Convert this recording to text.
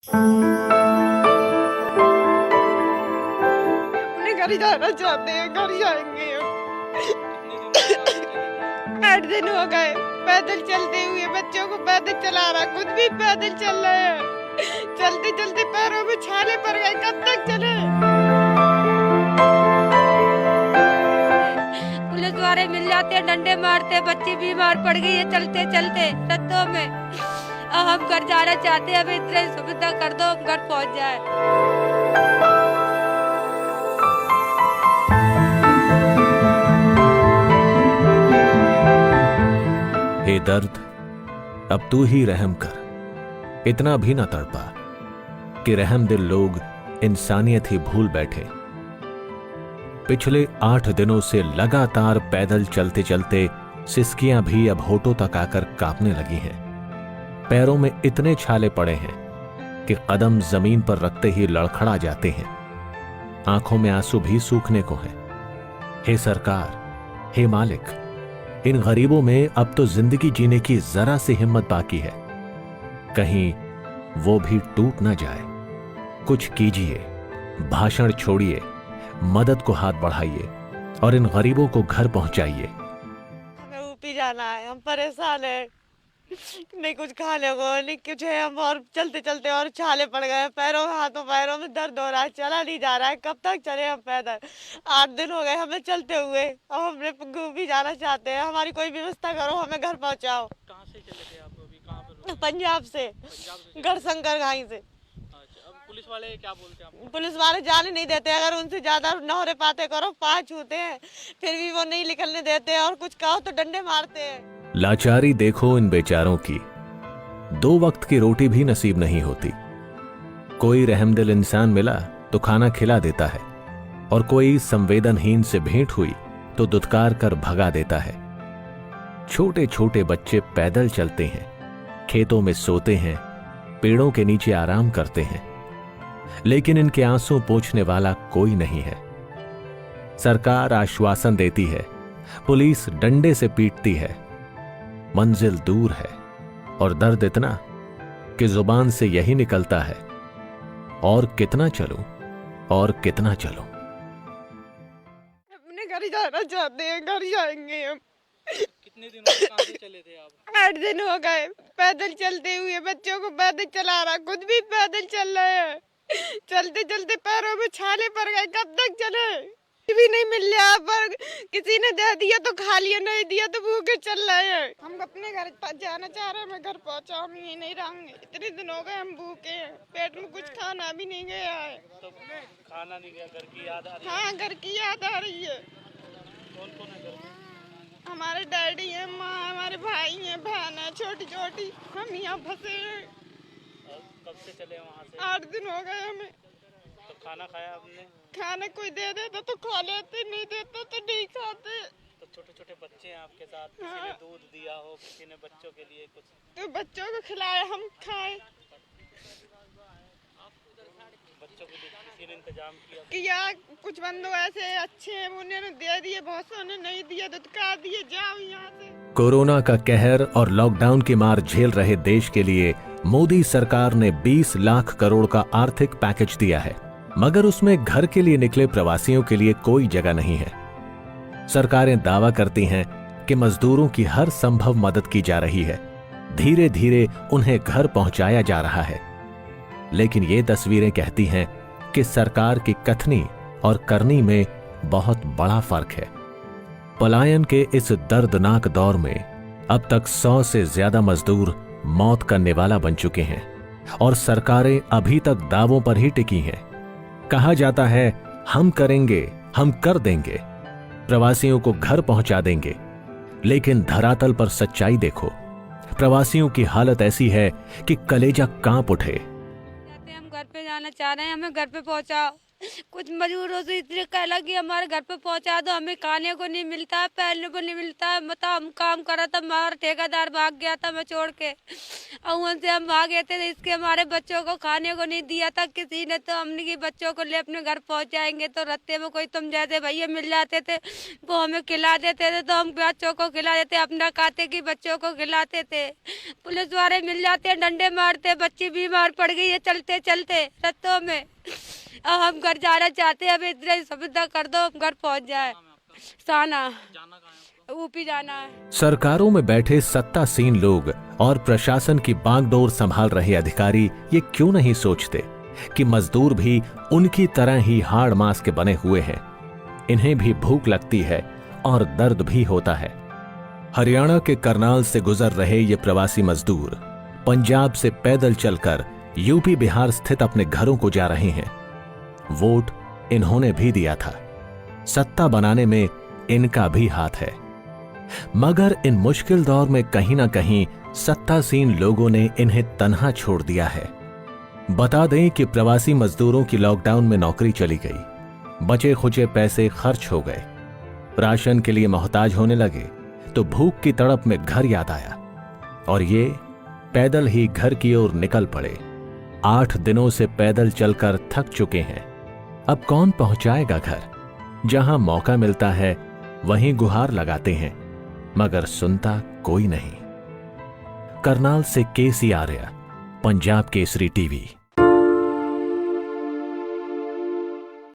अपने घर जाना चाहते हैं, घर जाएंगे हम। 8 दिन हो गए पैदल चलते हुए, बच्चों को पैदल चला रहा, खुद भी पैदल चल रहे हैं। चलते चलते पैरों में छाले पड़ गए, कब तक चले। पुलिस वाले मिल जाते हैं, डंडे मारते, बच्ची बीमार पड़ गई है चलते चलते सत्तों में। अब हम घर जाना चाहते हैं, हमें इतनी सुविधा कर दो, हम घर पहुंच जाए। हे दर्द, अब तू ही रहम कर, इतना भी ना तड़पा कि रहमदिल लोग इंसानियत ही भूल बैठे। पिछले 8 दिनों से लगातार पैदल चलते चलते सिसकियां भी अब होठों तक आकर कांपने लगी हैं। पैरों में इतने छाले पड़े हैं कि कदम जमीन पर रखते ही लड़खड़ा जाते हैं। आंखों में आंसू भी सूखने को हैं। हे सरकार, हे मालिक, इन गरीबों में अब तो जिंदगी जीने की जरा सी हिम्मत बाकी है, कहीं वो भी टूट ना जाए। कुछ कीजिए, भाषण छोड़िए, मदद को हाथ बढ़ाइए और इन गरीबों को घर पहुंचाइए। हमें ऊपी जाना है, हम परेशान हैं, नहीं कुछ खाने को नहीं कुछ है। हम और चलते चलते और छाले पड़ गए पैरों में, हाथों पैरों में दर्द हो रहा है, चला नहीं जा रहा है। कब तक चले हम पैदल? 8 दिन हो गए हमें चलते हुए, अब हमने भी जाना चाहते हैं। हमारी कोई व्यवस्था करो, हमें घर पहुंचाओ। कहाँ से चले थे आप? अभी कहाँ पर? पंजाब से, गढ़शंकर घाई से। अच्छा, अब पुलिस वाले क्या बोलते हैं आपको? पुलिस वाले जाने नहीं देते, अगर उनसे ज्यादा नौरे पाते करो 5 छूते हैं, फिर भी वो नहीं निकलने देते, और कुछ कहो तो डंडे मारते हैं। लाचारी देखो इन बेचारों की, 2 वक्त की रोटी भी नसीब नहीं होती। कोई रहमदिल इंसान मिला तो खाना खिला देता है, और कोई संवेदनहीन से भेंट हुई तो दुत्कार कर भगा देता है। छोटे छोटे बच्चे पैदल चलते हैं, खेतों में सोते हैं, पेड़ों के नीचे आराम करते हैं, लेकिन इनके आंसू पोंछने वाला कोई नहीं है। सरकार आश्वासन देती है, पुलिस डंडे से पीटती है, मंजिल दूर है और दर्द इतना कि जुबान से यही निकलता है, और कितना चलूं, और कितना चलूं। अपने घर जाना चाहते हैं, घर जाएंगे हम। कितने दिनों से कहाँ से चले थे आप? 8 दिन हो गए पैदल चलते हुए, बच्चों को पैदल चला रहा, खुद भी पैदल चल रहे हैं। चलते चलते पैरों में छाले पड़ गए, कब तक चले। भी नहीं मिल रहा, पर किसी ने दे दिया तो खा लिया, नहीं दिया तो भूखे चल रहे हैं। हम अपने घर जाना चाह रहे हैं, मैं घर पहुंचा, हम यहीं नहीं रहेंगे। इतने दिन हो गए हम भूखे हैं, पेट में कुछ खाना भी नहीं गया है। तो खाना नहीं गया, घर की याद आ रही है? हाँ, घर की याद आ रही है। कौन कौन है घर में? हमारे डैडी है, माँ, हमारे भाई हैं, बहन है छोटी छोटी, हम यहाँ फंसे हैं। और कब से चले वहाँ से? 8 दिन हो गए हमें। तो खाना खाया आपने? खाना कोई दे देता तो खा लेते, नहीं देता तो नहीं खाते। तो छोटे छोटे बच्चे हैं आपके साथ, किसी ने दूध दिया हो, किसी ने बच्चों के लिए कुछ? तो बच्चों को खिलाए, हम खाए। बच्चों के लिए किसी ने इंतजाम किया? किया, कुछ बंदो ऐसे अच्छे हैं, उन्होंने दे दिए, बहुत से ने नहीं दिया, दुत्कार दिए, जाओ यहाँ से। कोरोना का कहर और लॉकडाउन की मार झेल रहे देश के लिए मोदी सरकार ने 20 लाख करोड़ का आर्थिक पैकेज दिया है, मगर उसमें घर के लिए निकले प्रवासियों के लिए कोई जगह नहीं है। सरकारें दावा करती हैं कि मजदूरों की हर संभव मदद की जा रही है, धीरे धीरे उन्हें घर पहुंचाया जा रहा है, लेकिन ये तस्वीरें कहती हैं कि सरकार की कथनी और करनी में बहुत बड़ा फर्क है। पलायन के इस दर्दनाक दौर में अब तक 100 से ज्यादा मजदूर मौत का निवाला बन चुके हैं, और सरकारें अभी तक दावों पर ही टिकी हैं। कहा जाता है, हम करेंगे, हम कर देंगे, प्रवासियों को घर पहुंचा देंगे, लेकिन धरातल पर सच्चाई देखो। प्रवासियों की हालत ऐसी है कि कलेजा कांप उठे। हम घर पे जाना चाह रहे हैं, हमें घर पे पहुंचाओ, कुछ मजदूरों से इसलिए कहला कि हमारे घर पे पहुंचा दो, हमें खाने को नहीं मिलता है, पहनने को नहीं मिलता है। मतलब हम काम कर रहा था, हमारा ठेकेदार भाग गया था मैं छोड़ के, और वहाँ से हम भागे थे, इसके हमारे बच्चों को खाने को नहीं दिया था किसी ने। तो हमने कि बच्चों को ले अपने घर पहुँच जाएंगे, तो रास्ते में कोई तुम जैसे भैया मिल जाते थे, वो हमें खिला देते थे, तो हम बच्चों को खिला देते, अपना खाते कि बच्चों को खिलाते थे। पुलिस वाले मिल जाते, डंडे मारते, बच्ची बीमार पड़ गई है चलते चलते रस्तों में। अब हम घर जाना चाहते हैं, अब इतना ही सुविधा कर दो, हम घर पहुंच जाए। साना ऊपी जाना है। सरकारों में बैठे सत्तासीन लोग और प्रशासन की बागडोर संभाल रहे अधिकारी ये क्यों नहीं सोचते कि मजदूर भी उनकी तरह ही हाड़ मांस के बने हुए हैं, इन्हें भी भूख लगती है और दर्द भी होता है। हरियाणा के करनाल से गुजर रहे ये प्रवासी मजदूर पंजाब से पैदल चलकर यूपी बिहार स्थित अपने घरों को जा रहे हैं। वोट इन्होंने भी दिया था, सत्ता बनाने में इनका भी हाथ है, मगर इन मुश्किल दौर में कहीं ना कहीं सत्तासीन लोगों ने इन्हें तन्हा छोड़ दिया है। बता दें कि प्रवासी मजदूरों की लॉकडाउन में नौकरी चली गई, बचे खुचे पैसे खर्च हो गए, राशन के लिए मोहताज होने लगे, तो भूख की तड़प में घर याद आया और ये पैदल ही घर की ओर निकल पड़े। 8 दिनों से पैदल चलकर थक चुके हैं, अब कौन पहुंचाएगा घर। जहां मौका मिलता है वहीं गुहार लगाते हैं, मगर सुनता कोई नहीं। करनाल से केसी आर्या, पंजाब केसरी टीवी।